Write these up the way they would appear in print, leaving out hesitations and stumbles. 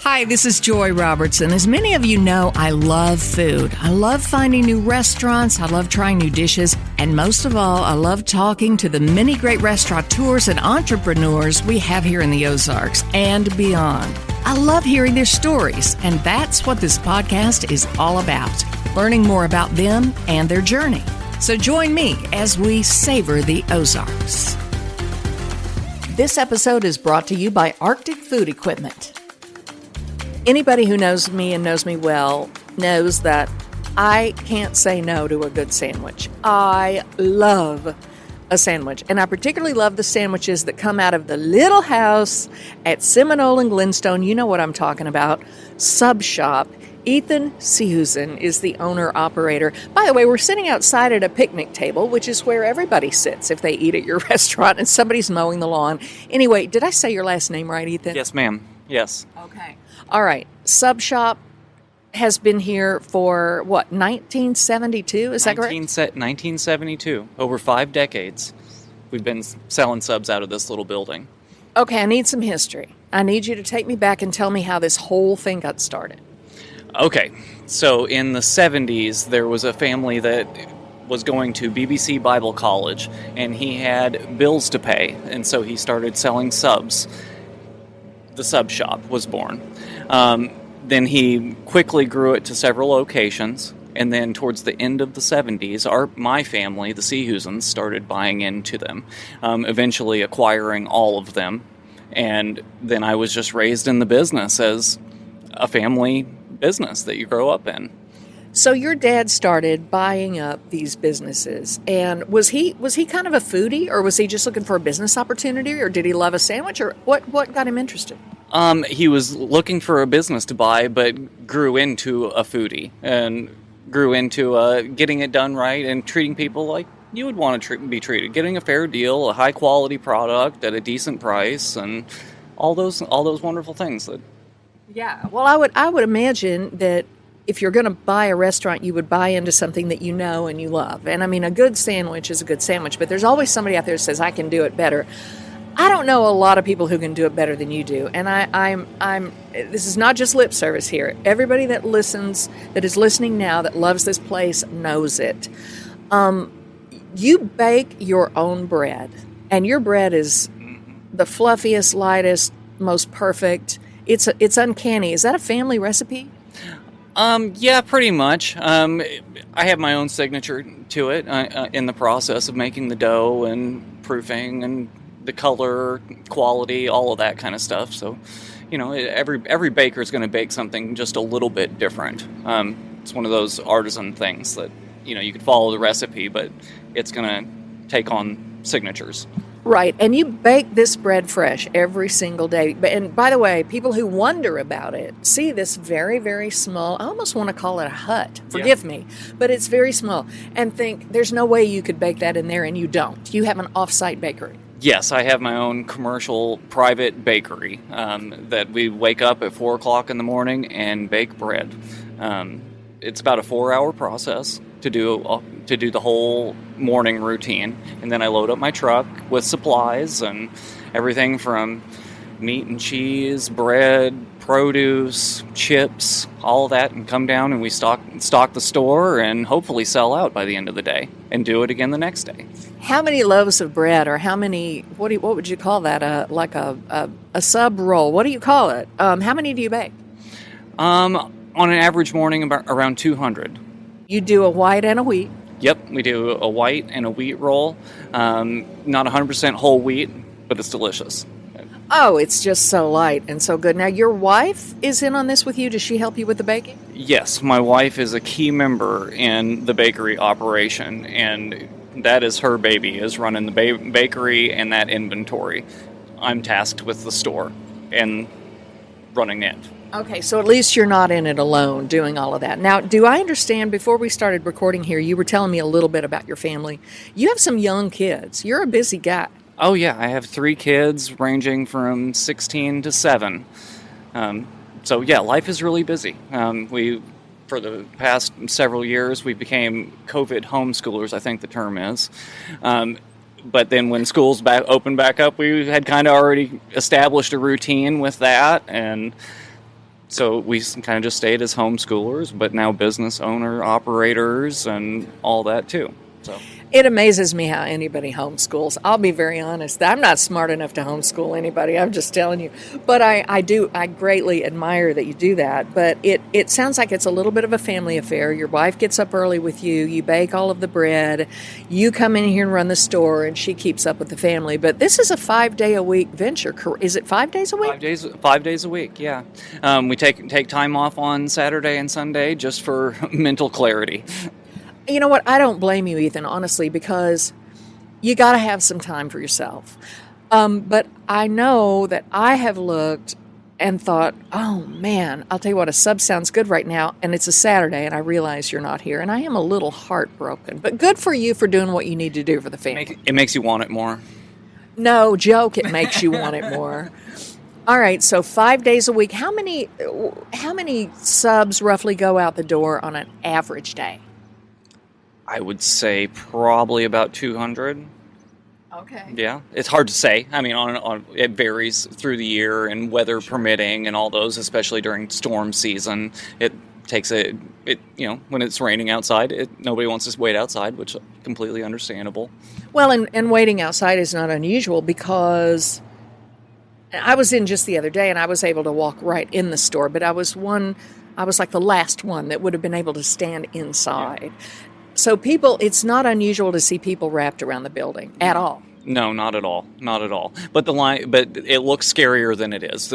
Hi, this is Joy Robertson. As many of you know, I love food. I love finding new restaurants. I love trying new dishes. And most of all, I love talking to the many great restaurateurs and entrepreneurs we have here in the Ozarks and beyond. I love hearing their stories, and that's what this podcast is all about, learning more about them and their journey. So join me as we savor the Ozarks. This episode is brought to you by Arctic Food Equipment. Anybody who knows me and knows me well knows that I can't say no to a good sandwich. I love a sandwich, and I particularly love the sandwiches that come out of the little house at Seminole and Glenstone. You know what I'm talking about. Sub Shop. Ethan Seehusen is the owner-operator. By the way, we're sitting outside at a picnic table, which is where everybody sits if they eat at your restaurant and somebody's mowing the lawn. Anyway, did I say your last name right, Ethan? Yes, ma'am. Yes. Okay. All right. Sub Shop has been here for, 1972? Is that correct? 1972. Over 5 decades. We've been selling subs out of this little building. Okay, I need some history. I need you to take me back and tell me how this whole thing got started. Okay. So in the 70s, there was a family that was going to BBC Bible College, and he had bills to pay, and so he started selling subs. The Sub Shop was born. Then he quickly grew it to several locations, and then towards the end of the 70s, my family, the Seehusens, started buying into them, eventually acquiring all of them, and then I was just raised in the business as a family business that you grow up in. So your dad started buying up these businesses, and was he kind of a foodie, or was he just looking for a business opportunity, or did he love a sandwich, or what got him interested? He was looking for a business to buy, but grew into a foodie and grew into getting it done right and treating people like you would want to be treated, getting a fair deal, a high quality product at a decent price, and all those wonderful things. Yeah. Well, I would imagine that if you're going to buy a restaurant, you would buy into something that you know and you love. And I mean, a good sandwich is a good sandwich, but there's always somebody out there that says, I can do it better. I don't know a lot of people who can do it better than you do. And I'm this is not just lip service here. Everybody that is listening now that loves this place knows it. You bake your own bread, and your bread is the fluffiest, lightest, most perfect. It's uncanny. Is that a family recipe? Yeah, pretty much. I have my own signature to it in the process of making the dough and proofing and the color, quality, all of that kind of stuff. So, every baker is going to bake something just a little bit different. It's one of those artisan things that, you could follow the recipe, but it's going to take on signatures. Right, and you bake this bread fresh every single day. And by the way, people who wonder about it see this very, very small, I almost want to call it a hut, forgive me, but it's very small, and think there's no way you could bake that in there, and you don't. You have an off-site bakery. Yes, I have my own commercial private bakery that we wake up at 4 o'clock in the morning and bake bread. It's about a 4-hour process to do the whole morning routine, and then I load up my truck with supplies and everything from meat and cheese, bread, produce, chips, all of that, and come down and we stock the store and hopefully sell out by the end of the day and do it again the next day. How many loaves of bread, or how many? What would you call that? Like a sub roll? What do you call it? How many do you bake? On an average morning, about around 200. You do a white and a wheat. Yep, we do a white and a wheat roll. Not 100% whole wheat, but it's delicious. Oh, it's just so light and so good. Now, your wife is in on this with you. Does she help you with the baking? Yes, my wife is a key member in the bakery operation, and that is her baby, is running the bakery and that inventory. I'm tasked with the store and running it. Okay, so at least you're not in it alone doing all of that. Now, do I understand, before we started recording here, you were telling me a little bit about your family. You have some young kids. You're a busy guy. Oh, yeah, I have 3 kids ranging from 16 to 7. So, yeah, life is really busy. For the past several years, we became COVID homeschoolers, I think the term is. But then when schools opened back up, we had kind of already established a routine with that, and So we kind of just stayed as homeschoolers, but now business owner, operators, and all that too. So It amazes me how anybody homeschools. I'll be very honest. I'm not smart enough to homeschool anybody. I'm just telling you. But I greatly admire that you do that. But it sounds like it's a little bit of a family affair. Your wife gets up early with you. You bake all of the bread. You come in here and run the store, and she keeps up with the family. But this is a 5-day-a-week venture. Is it 5 days a week? 5 days a week, yeah. We take time off on Saturday and Sunday just for mental clarity. You know what? I don't blame you, Ethan, honestly, because you got to have some time for yourself. But I know that I have looked and thought, oh, man, I'll tell you what, a sub sounds good right now. And it's a Saturday, and I realize you're not here. And I am a little heartbroken. But good for you for doing what you need to do for the family. It makes you want it more. No, joke, it makes you want it more. All right, so 5 days a week. How many subs roughly go out the door on an average day? I would say probably about 200. Okay. Yeah, it's hard to say. I mean, it varies through the year and weather permitting and all those, especially during storm season. It takes when it's raining outside, nobody wants to wait outside, which is completely understandable. Well, and waiting outside is not unusual because I was in just the other day and I was able to walk right in the store, but I was like the last one that would have been able to stand inside. Yeah. So it's not unusual to see people wrapped around the building at all. No, not at all. Not at all. But it looks scarier than it is.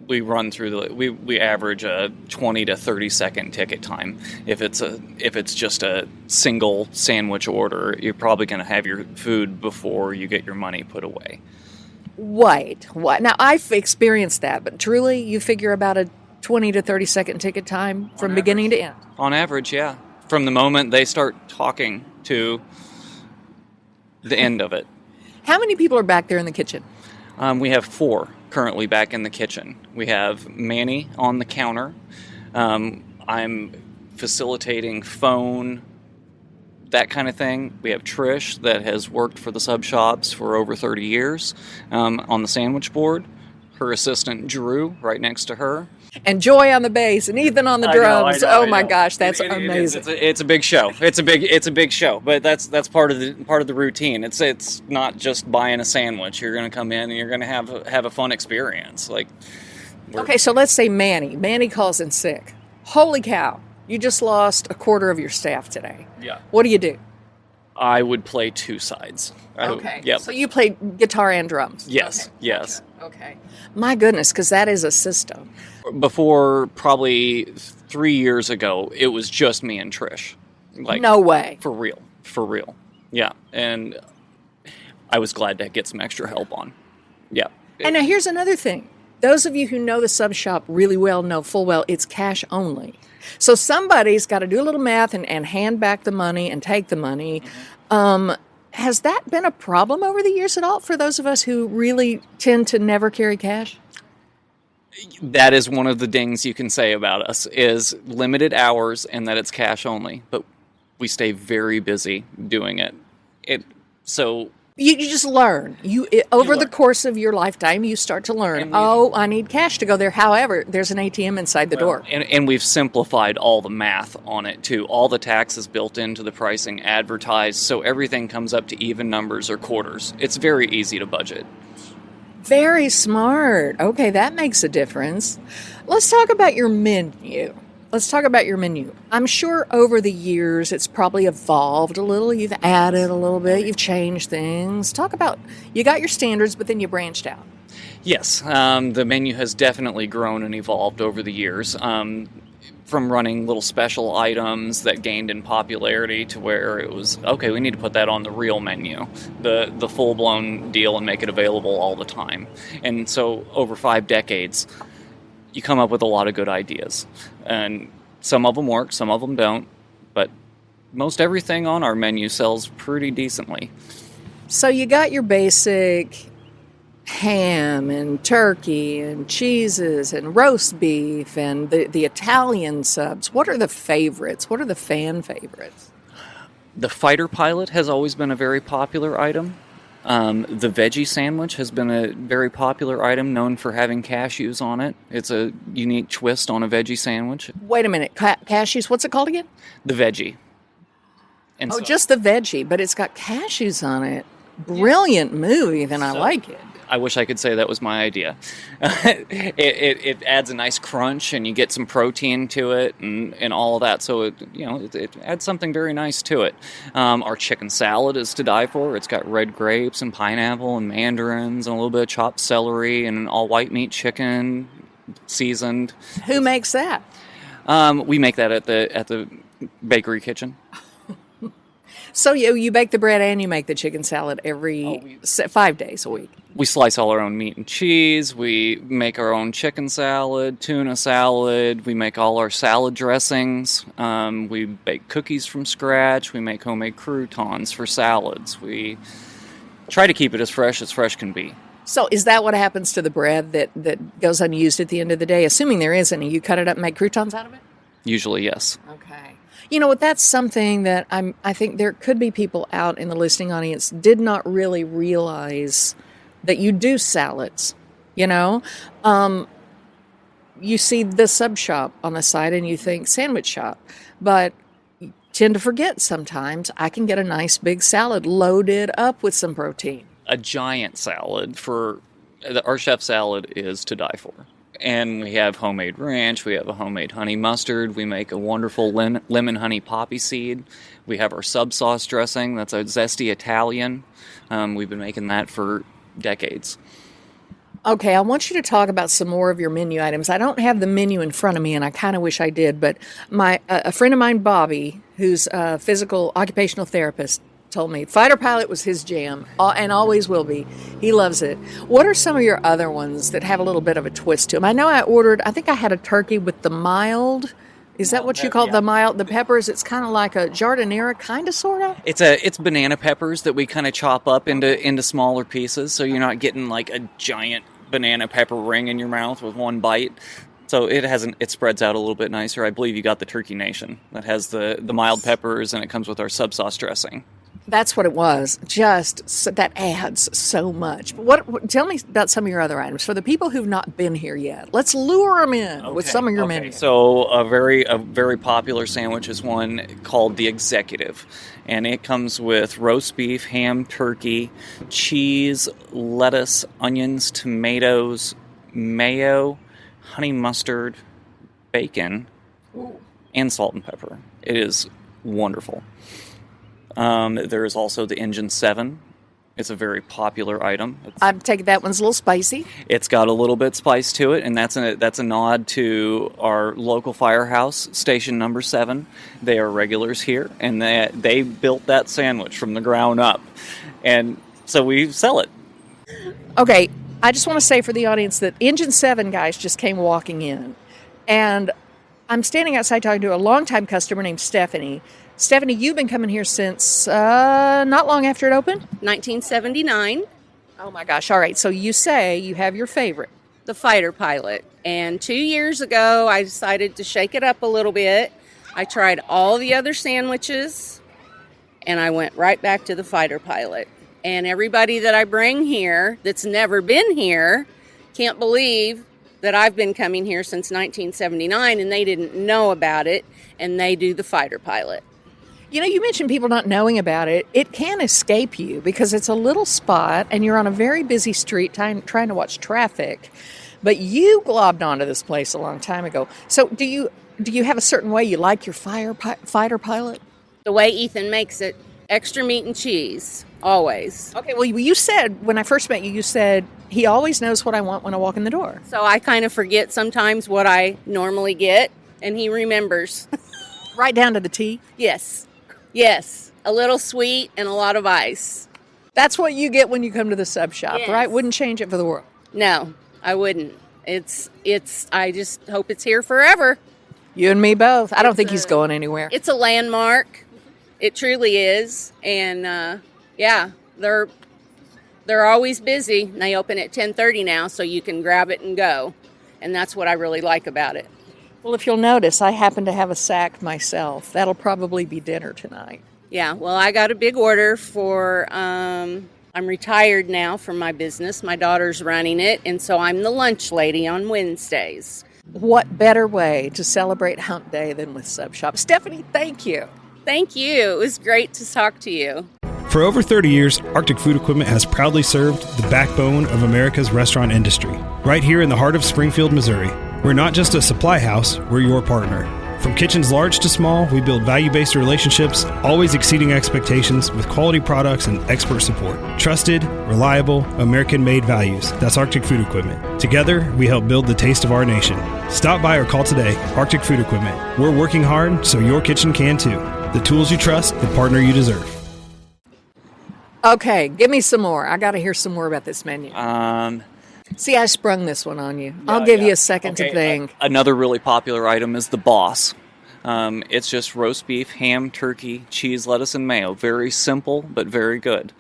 We run through we average a 20 to 30 second ticket time. If it's just a single sandwich order, you're probably going to have your food before you get your money put away. What? Now, I've experienced that, but truly you figure about a 20 to 30 second ticket time from beginning to end? On average, yeah. From the moment they start talking to the end of it. How many people are back there in the kitchen? We have 4 currently back in the kitchen. We have Manny on the counter. I'm facilitating phone, that kind of thing. We have Trish that has worked for the sub shops for over 30 years on the sandwich board. Her assistant Drew right next to her. And Joy on the bass, and Ethan on the drums. I know. Gosh, that's amazing! It's a big show. It's a big show. But that's part of the routine. It's not just buying a sandwich. You're going to come in and you're going to have a fun experience. Okay, so let's say Manny. Manny calls in sick. Holy cow! You just lost a quarter of your staff today. Yeah. What do you do? I would play 2 sides. Okay. Yep. So you play guitar and drums. Yes. Okay. Yes. Okay. My goodness, because that is a system. Before probably 3 years ago, it was just me and Trish. No way. For real. Yeah. And I was glad to get some extra help on. Yeah. And now here's another thing. Those of you who know the sub shop really well know full well it's cash only. So somebody's got to do a little math and hand back the money and take the money. Has that been a problem over the years at all for those of us who really tend to never carry cash? That is one of the dings you can say about us is limited hours and that it's cash only. But we stay very busy doing it. You just learn. Over the course of your lifetime, you start to learn, I need cash to go there. However, there's an ATM inside the door. And we've simplified all the math on it, too. All the taxes built into the pricing, advertised, so everything comes up to even numbers or quarters. It's very easy to budget. Very smart. Okay, that makes a difference. Let's talk about your menu. I'm sure over the years it's probably evolved a little. You've added a little bit. You've changed things. Talk about, you got your standards, but then you branched out. Yes, the menu has definitely grown and evolved over the years. From running little special items that gained in popularity to where it was, okay, we need to put that on the real menu, the full-blown deal and make it available all the time. And so over 5 decades, you come up with a lot of good ideas. And some of them work, some of them don't. But most everything on our menu sells pretty decently. So you got your basic ham and turkey and cheeses and roast beef and the Italian subs. What are the favorites? What are the fan favorites? The fighter pilot has always been a very popular item. The veggie sandwich has been a very popular item, known for having cashews on it. It's a unique twist on a veggie sandwich. Wait a minute. Cashews, what's it called again? The veggie. And Just the veggie, but it's got cashews on it. Brilliant move, Ethan. I like it. I wish I could say that was my idea. It adds a nice crunch, and you get some protein to it, and all of that. So it adds something very nice to it. Our chicken salad is to die for. It's got red grapes and pineapple and mandarins and a little bit of chopped celery and an all white meat chicken, seasoned. Who makes that? We make that at the bakery kitchen. So you bake the bread and you make the chicken salad every 5 days a week. We slice all our own meat and cheese. We make our own chicken salad, tuna salad. We make all our salad dressings. We bake cookies from scratch. We make homemade croutons for salads. We try to keep it as fresh can be. So is that what happens to the bread that goes unused at the end of the day? Assuming there is any, you cut it up and make croutons out of it? Usually, yes. Okay. You know what, that's something that I think there could be people out in the listening audience did not really realize that you do salads, you know? You see the sub shop on the side and you think sandwich shop, but you tend to forget sometimes I can get a nice big salad loaded up with some protein. A giant salad our chef salad is to die for. And we have homemade ranch, we have a homemade honey mustard, we make a wonderful lemon honey poppy seed. We have our sub sauce dressing, that's a zesty Italian. We've been making that for decades. Okay, I want you to talk about some more of your menu items. I don't have the menu in front of me, and I kind of wish I did, but a friend of mine, Bobby, who's a physical occupational therapist, told me fighter pilot was his jam and always will be. He loves it. What are some of your other ones that have a little bit of a twist to them? I know I think I had a turkey with the mild. Is that what you call the mild? The peppers, it's kind of like a jardinera, kind of, sort of? It's banana peppers that we kind of chop up into smaller pieces, so you're not getting like a giant banana pepper ring in your mouth with one bite. So it spreads out a little bit nicer. I believe you got the Turkey Nation that has the mild peppers, and it comes with our sub sauce dressing. That's what it was. That adds so much. Tell me about some of your other items for the people who've not been here yet. Let's lure them in with some of your menu. So a very popular sandwich is one called the Executive, and it comes with roast beef, ham, turkey, cheese, lettuce, onions, tomatoes, mayo, honey mustard, bacon, and salt and pepper. It is wonderful. There is also the Engine 7. It's a very popular item. I'd take that one's a little spicy. It's got a little bit spice to it, and that's a nod to our local firehouse, Station Number 7. They are regulars here, and they built that sandwich from the ground up, and so we sell it. Okay, I just want to say for the audience that Engine 7 guys just came walking in, and I'm standing outside talking to a longtime customer named Stephanie. Stephanie, you've been coming here since not long after it opened? 1979. Oh my gosh. All right. So you say you have your favorite. The fighter pilot. And 2 years ago, I decided to shake it up a little bit. I tried all the other sandwiches, and I went right back to the fighter pilot. And everybody that I bring here that's never been here can't believe that I've been coming here since 1979, and they didn't know about it, and they do the fighter pilot. You know, you mentioned people not knowing about it. It can escape you because it's a little spot and you're on a very busy street trying to watch traffic. But you globbed onto this place a long time ago. So do you have a certain way you like your fighter pilot? The way Ethan makes it, extra meat and cheese, always. Okay, well, you said, when I first met you, you said, he always knows what I want when I walk in the door. So I kind of forget sometimes what I normally get, and he remembers. Right down to the T? Yes, a little sweet and a lot of ice. That's what you get when you come to the sub shop, yes. Right? Wouldn't change it for the world. No, I wouldn't. I just hope it's here forever. You and me both. I don't think he's going anywhere. It's a landmark. It truly is. And they're always busy. And they open at 10:30 now, so you can grab it and go. And that's what I really like about it. Well, if you'll notice, I happen to have a sack myself. That'll probably be dinner tonight. Yeah, well, I got a big order for I'm retired now from my business. My daughter's running it, and so I'm the lunch lady on Wednesdays. What better way to celebrate Hump Day than with Sub Shop? Stephanie, thank you. Thank you. It was great to talk to you. For over 30 years, Arctic Food Equipment has proudly served the backbone of America's restaurant industry, right here in the heart of Springfield, Missouri. We're not just a supply house, we're your partner. From kitchens large to small, we build value-based relationships, always exceeding expectations with quality products and expert support. Trusted, reliable, American-made values. That's Arctic Food Equipment. Together, we help build the taste of our nation. Stop by or call today. Arctic Food Equipment. We're working hard so your kitchen can too. The tools you trust, the partner you deserve. Okay, give me some more. I got to hear some more about this menu. See, I sprung this one on you. I'll give you a second to think. Another really popular item is the Boss. It's just roast beef, ham, turkey, cheese, lettuce, and mayo. Very simple, but very good.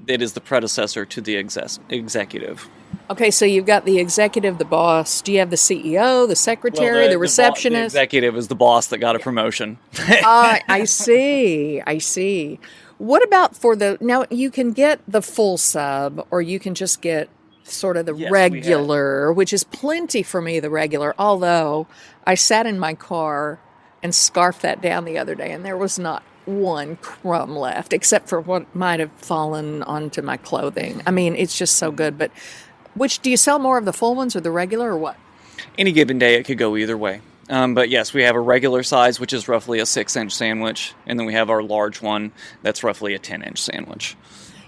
It is the predecessor to the executive. Okay, so you've got the executive, the boss. Do you have the CEO, the secretary, the receptionist? The executive is the boss that got a promotion. I see. What about now you can get the full sub, or you can just get sort of the regular, which is plenty for me, the regular, although I sat in my car and scarfed that down the other day, and there was not one crumb left, except for what might have fallen onto my clothing. I mean, it's just so good. But do you sell more of the full ones or the regular, or what? Any given day, it could go either way. But yes, we have a regular size, which is roughly a 6-inch sandwich, and then we have our large one that's roughly a 10-inch sandwich.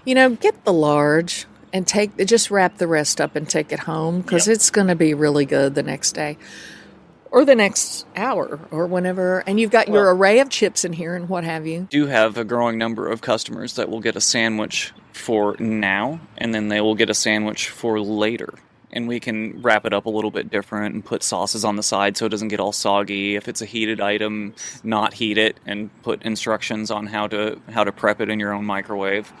Get the large and just wrap the rest up and take it home, because it's going to be really good the next day or the next hour or whenever. And you've got your array of chips in here and what have you. Do have a growing number of customers that will get a sandwich for now, and then they will get a sandwich for later. And we can wrap it up a little bit different and put sauces on the side so it doesn't get all soggy. If it's a heated item, not heat it, and put instructions on how to prep it in your own microwave.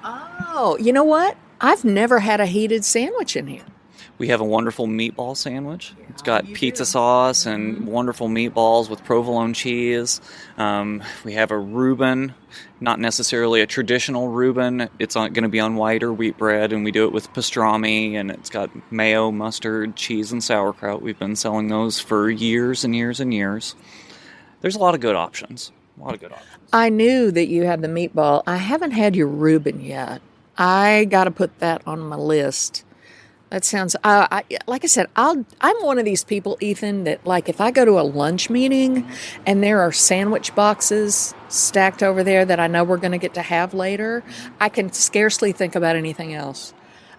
Oh, you know what? I've never had a heated sandwich in here. We have a wonderful meatball sandwich. It's got pizza sauce and wonderful meatballs with provolone cheese. We have a Reuben, not necessarily a traditional Reuben. It's going to be on white or wheat bread, and we do it with pastrami, and it's got mayo, mustard, cheese, and sauerkraut. We've been selling those for years and years and years. There's a lot of good options. I knew that you had the meatball. I haven't had your Reuben yet. I got to put that on my list. That sounds, like I said, I'm one of these people, Ethan, that like if I go to a lunch meeting and there are sandwich boxes stacked over there that I know we're going to get to have later, I can scarcely think about anything else.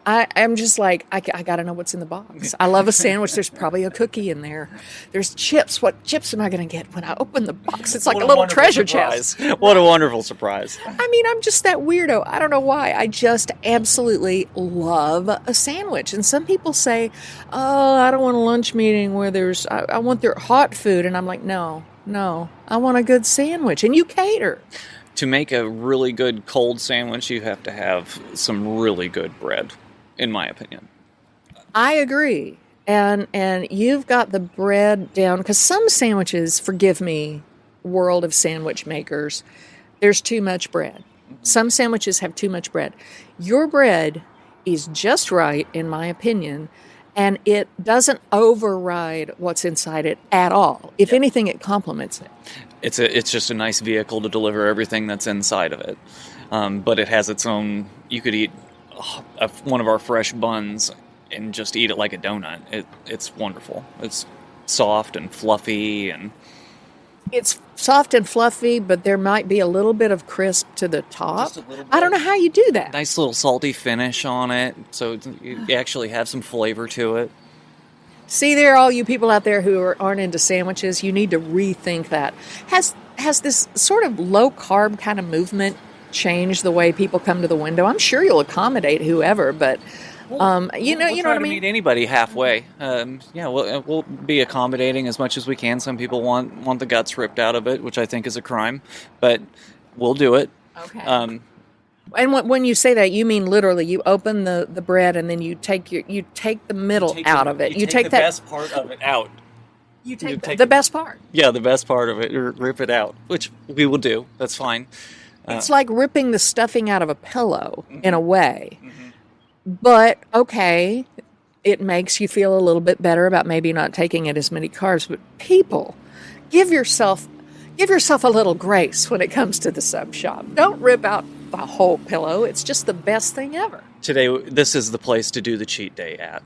I'm just like, I got to know what's in the box. I love a sandwich. There's probably a cookie in there. There's chips. What chips am I going to get when I open the box? It's like a little treasure chest. What a wonderful surprise. I mean, I'm just that weirdo. I don't know why. I just absolutely love a sandwich. And some people say, oh, I don't want a lunch meeting where I want their hot food. And I'm like, no, I want a good sandwich. And you cater. To make a really good cold sandwich, you have to have some really good bread, in my opinion. I agree. And you've got the bread down, because some sandwiches, forgive me, world of sandwich makers, there's too much bread. Some sandwiches have too much bread. Your bread is just right, in my opinion, and it doesn't override what's inside it at all. If anything, it complements it. It's just a nice vehicle to deliver everything that's inside of it. But it has its own, you could eat one of our fresh buns and just eat it like a donut. It's wonderful. It's soft and fluffy, and it's soft and fluffy, but there might be a little bit of crisp to the top. I don't know how you do that. Nice little salty finish on it, so you actually have some flavor to it. See there, all you people out there who aren't into sandwiches, you need to rethink that. Has this sort of low-carb kind of movement changed the way people come to the window? I'm sure you'll accommodate whoever, but you know what I mean? To meet anybody halfway. We'll be accommodating as much as we can. Some people want the guts ripped out of it, which I think is a crime, but we'll do it. Okay. And when you say that, you mean literally you open the bread and then you take the middle out of it. You take the best part of it out. You take the best part. Yeah, the best part of it. Rip it out, which we will do. That's fine. It's like ripping the stuffing out of a pillow in a way. But, okay, it makes you feel a little bit better about maybe not taking it as many carbs. But people, give yourself a little grace when it comes to the sub shop. Don't rip out the whole pillow. It's just the best thing ever. Today, this is the place to do the cheat day at.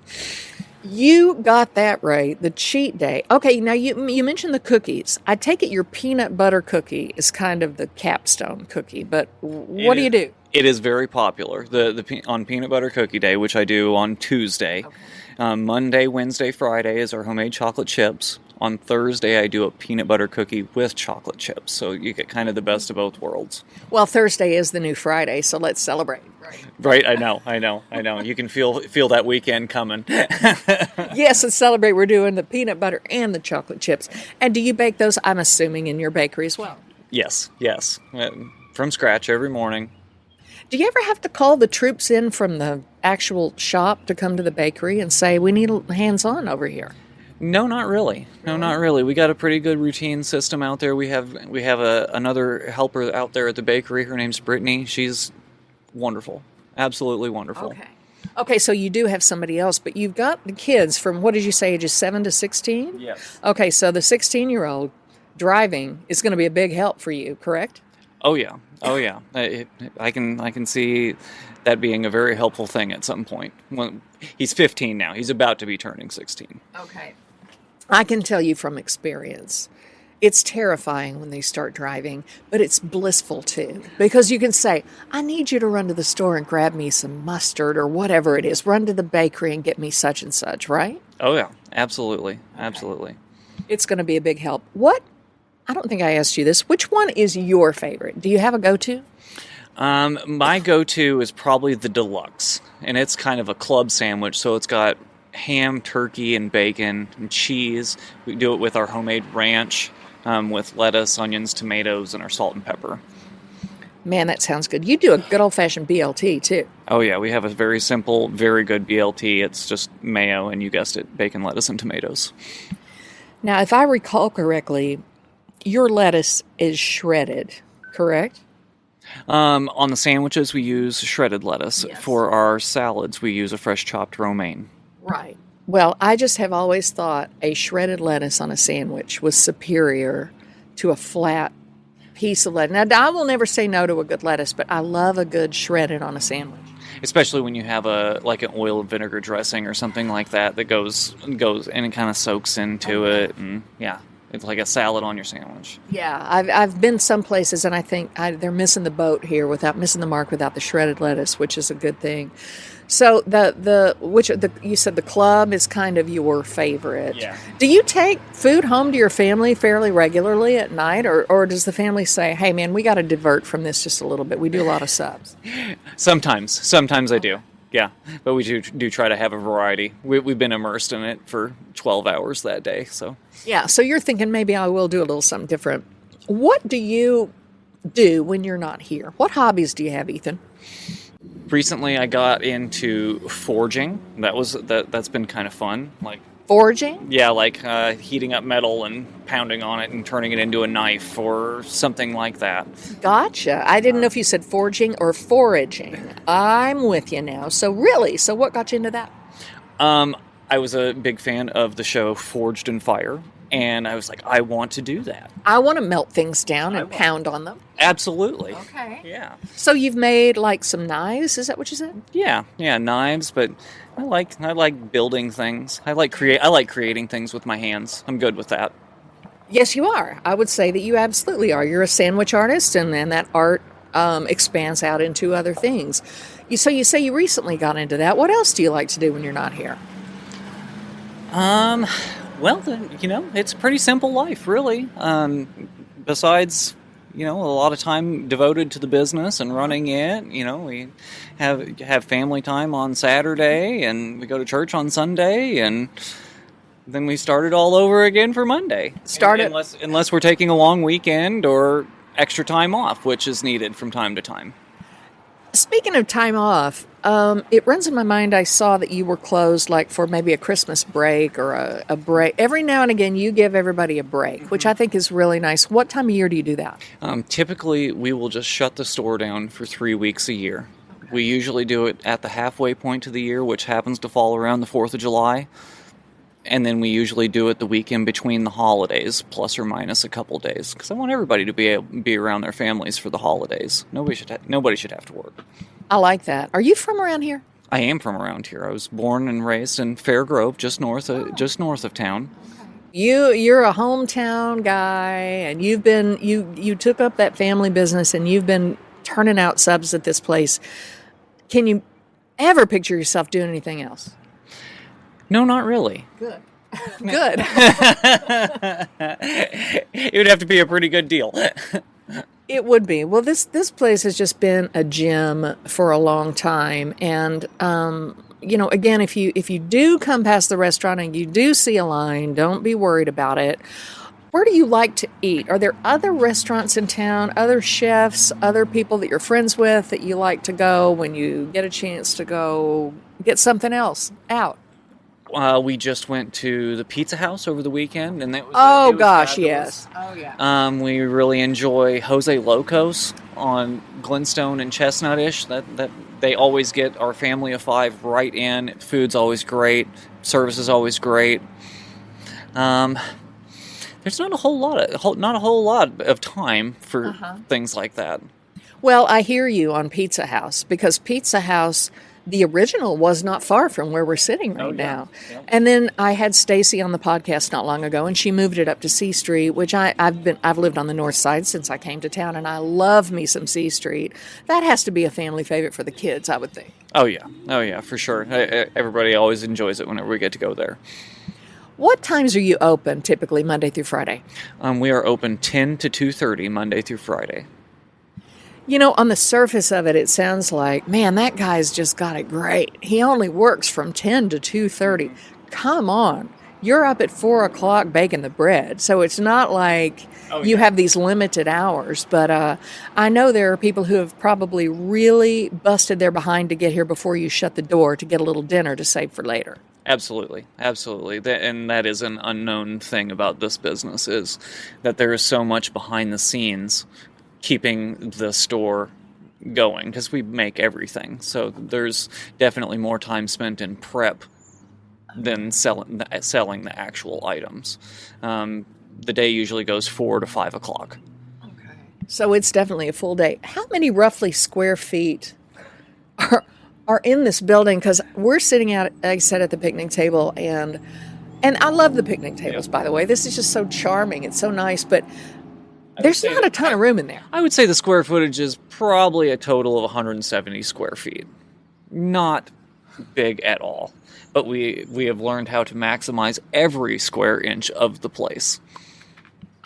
You got that right, the cheat day. Okay, now you mentioned the cookies. I take it your peanut butter cookie is kind of the capstone cookie, but what do you do? It is very popular. On Peanut Butter Cookie Day, which I do on Tuesday. Okay. Monday, Wednesday, Friday is our homemade chocolate chips. On Thursday, I do a peanut butter cookie with chocolate chips, so you get kind of the best of both worlds. Well, Thursday is the new Friday, so let's celebrate. Right, I know. You can feel that weekend coming. Yes, let's celebrate. We're doing the peanut butter and the chocolate chips. And do you bake those, I'm assuming, in your bakery as well? Yes. From scratch every morning. Do you ever have to call the troops in from the actual shop to come to the bakery and say, we need hands-on over here? No, not really. No, not really. We got a pretty good routine system out there. We have another helper out there at the bakery. Her name's Brittany. She's wonderful. Absolutely wonderful. Okay, so you do have somebody else, but you've got the kids from, what did you say, ages 7 to 16? Yes. Okay, so the 16-year-old driving is going to be a big help for you, correct? Oh yeah. I can see that being a very helpful thing at some point. When he's 15 now. He's about to be turning 16. Okay. I can tell you from experience, it's terrifying when they start driving, but it's blissful too. Because you can say, I need you to run to the store and grab me some mustard or whatever it is. Run to the bakery and get me such and such, right? Oh yeah, absolutely. Absolutely. It's going to be a big help. I don't think I asked you this. Which one is your favorite? Do you have a go-to? My go-to is probably the deluxe, and it's kind of a club sandwich, so it's got ham, turkey, and bacon, and cheese. We do it with our homemade ranch, with lettuce, onions, tomatoes, and our salt and pepper. Man, that sounds good. You do a good old-fashioned BLT, too. Oh, yeah. We have a very simple, very good BLT. It's just mayo, and you guessed it, bacon, lettuce, and tomatoes. Now, if I recall correctly, your lettuce is shredded, correct? On the sandwiches, we use shredded lettuce. Yes. For our salads, we use a fresh chopped romaine. Right. Well, I just have always thought a shredded lettuce on a sandwich was superior to a flat piece of lettuce. Now, I will never say no to a good lettuce, but I love a good shredded on a sandwich. Especially when you have an oil and vinegar dressing or something like that goes and it kind of soaks into it, and yeah. It's like a salad on your sandwich. Yeah, I've been some places, and I think they're missing the boat here without missing the mark without the shredded lettuce, which is a good thing. So you said the club is kind of your favorite. Yeah. Do you take food home to your family fairly regularly at night, or does the family say, "Hey, man, we got to divert from this just a little bit. We do a lot of subs." Sometimes I do. Yeah, but we do try to have a variety. We've been immersed in it for 12 hours that day, so. Yeah, so you're thinking maybe I will do a little something different. What do you do when you're not here? What hobbies do you have, Ethan? Recently, I got into forging. That's been kind of fun. Foraging? Yeah, heating up metal and pounding on it and turning it into a knife or something like that. Gotcha. I didn't know if you said foraging or foraging. I'm with you now. So what got you into that? I was a big fan of the show Forged in Fire, and I was like, I want to do that. I want to melt things down and pound on them. Absolutely. Okay. Yeah. So you've made some knives? Is that what you said? Yeah, knives, but I like building things. I like creating things with my hands. I'm good with that. Yes, you are. I would say that you absolutely are. You're a sandwich artist, and then that art expands out into other things. So you say you recently got into that. What else do you like to do when you're not here? Well, it's a pretty simple life, really. Besides, a lot of time devoted to the business and running it. We have family time on Saturday, and we go to church on Sunday, and then we start it all over again for Monday. Unless we're taking a long weekend or extra time off, which is needed from time to time. Speaking of time off, it runs in my mind. I saw that you were closed like for maybe a Christmas break or a break. Every now and again, you give everybody a break, which I think is really nice. What time of year do you do that? Typically, we will just shut the store down for 3 weeks a year. We usually do it at the halfway point of the year, which happens to fall around the 4th of July. And then we usually do it the weekend between the holidays, plus or minus a couple days, because I want everybody to be around their families for the holidays. Nobody should have to work. I like that. Are you from around here? I am from around here. I was born and raised in Fair Grove, just north of town. You're a hometown guy, and you took up that family business, and you've been turning out subs at this place. Can you ever picture yourself doing anything else? No, not really. Good. Good. It would have to be a pretty good deal. It would be. Well, this place has just been a gem for a long time. And, again, if you do come past the restaurant and you do see a line, don't be worried about it. Where do you like to eat? Are there other restaurants in town, other chefs, other people that you're friends with that you like to go when you get a chance to go get something else out? We just went to the Pizza House over the weekend, and it was gosh, fabulous. Yes. Oh, yeah. We really enjoy Jose Locos on Glenstone and Chestnut-ish. That they always get our family of 5 right in. Food's always great. Service is always great. There's not a whole lot of time for things like that. Well, I hear you on Pizza House, because Pizza House, the original, was not far from where we're sitting right now. Yeah. And then I had Stacy on the podcast not long ago, and she moved it up to C Street, which I've lived on the north side since I came to town, and I love me some C Street. That has to be a family favorite for the kids, I would think. Oh yeah, for sure. Everybody always enjoys it whenever we get to go there. What times are you open typically, Monday through Friday? We are open 10 to 2:30 Monday through Friday. On the surface of it, it sounds like, man, that guy's just got it great. He only works from 10 to 2:30. Come on. You're up at 4 o'clock baking the bread. So it's not like you have these limited hours. But I know there are people who have probably really busted their behind to get here before you shut the door to get a little dinner to save for later. Absolutely. And that is an unknown thing about this business, is that there is so much behind the scenes keeping the store going, because we make everything. So there's definitely more time spent in prep than selling the actual items. The day usually goes 4 to 5 o'clock. Okay. So it's definitely a full day. How many roughly square feet are in this building? Because we're sitting out, like I said, at the picnic table, and I love the picnic tables, by the way. This is just so charming. It's so nice, but there's not a ton of room in there. I would say the square footage is probably a total of 170 square feet. Not big at all. But we have learned how to maximize every square inch of the place.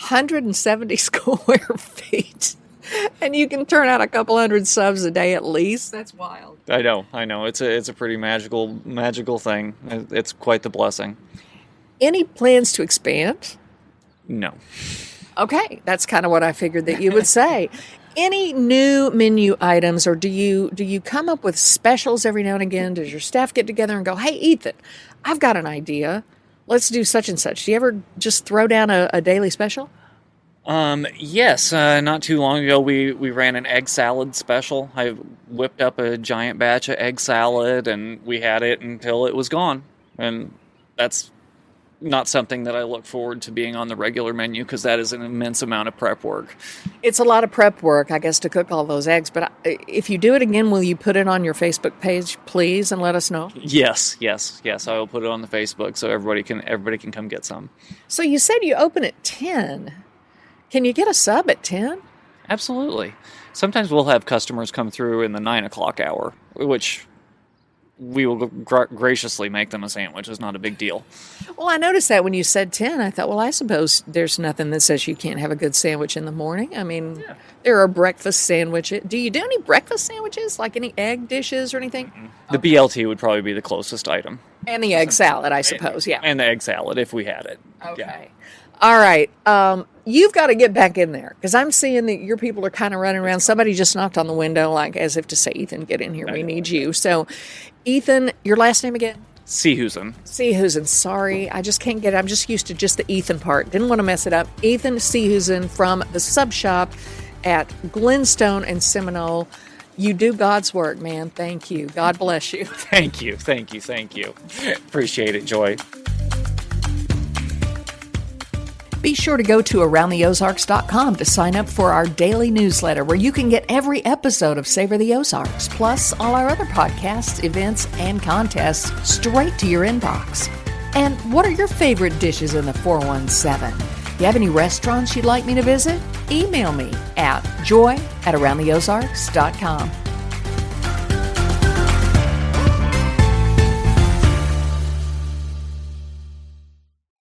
170 square feet. And you can turn out a couple hundred subs a day at least. That's wild. I know. It's a pretty magical thing. It's quite the blessing. Any plans to expand? No. Okay, that's kind of what I figured that you would say. Any new menu items, or do you come up with specials every now and again? Does your staff get together and go, hey, Ethan, I've got an idea. Let's do such and such. Do you ever just throw down a daily special? Yes. Not too long ago, we ran an egg salad special. I whipped up a giant batch of egg salad, and we had it until it was gone. And that's not something that I look forward to being on the regular menu, because that is an immense amount of prep work. It's a lot of prep work, I guess, to cook all those eggs. But if you do it again, will you put it on your Facebook page, please, and let us know? Yes. I will put it on the Facebook so everybody can come get some. So you said you open at 10. Can you get a sub at 10? Absolutely. Sometimes we'll have customers come through in the 9 o'clock hour, which we will graciously make them a sandwich. It's not a big deal. Well, I noticed that when you said 10, I thought, well, I suppose there's nothing that says you can't have a good sandwich in the morning. I mean, There are breakfast sandwiches. Do you do any breakfast sandwiches, like any egg dishes or anything? The BLT would probably be the closest item. And the egg salad, I suppose, yeah. And the egg salad, if we had it. Okay. Yeah. All right. you've got to get back in there because I'm seeing that your people are kind of running around. Somebody just knocked on the window, like as if to say, Ethan, get in here. We need you. So, Ethan, your last name again? Seehusen. Seehusen. Sorry, I just can't get it. I'm just used to just the Ethan part. Didn't want to mess it up. Ethan Seehusen from the Sub Shop at Glenstone and Seminole. You do God's work, man. Thank you. God bless you. Thank you. Appreciate it, Joy. Be sure to go to AroundTheOzarks.com to sign up for our daily newsletter where you can get every episode of Savor the Ozarks, plus all our other podcasts, events, and contests straight to your inbox. And what are your favorite dishes in the 417? You have any restaurants you'd like me to visit? Email me at joy@AroundTheOzarks.com.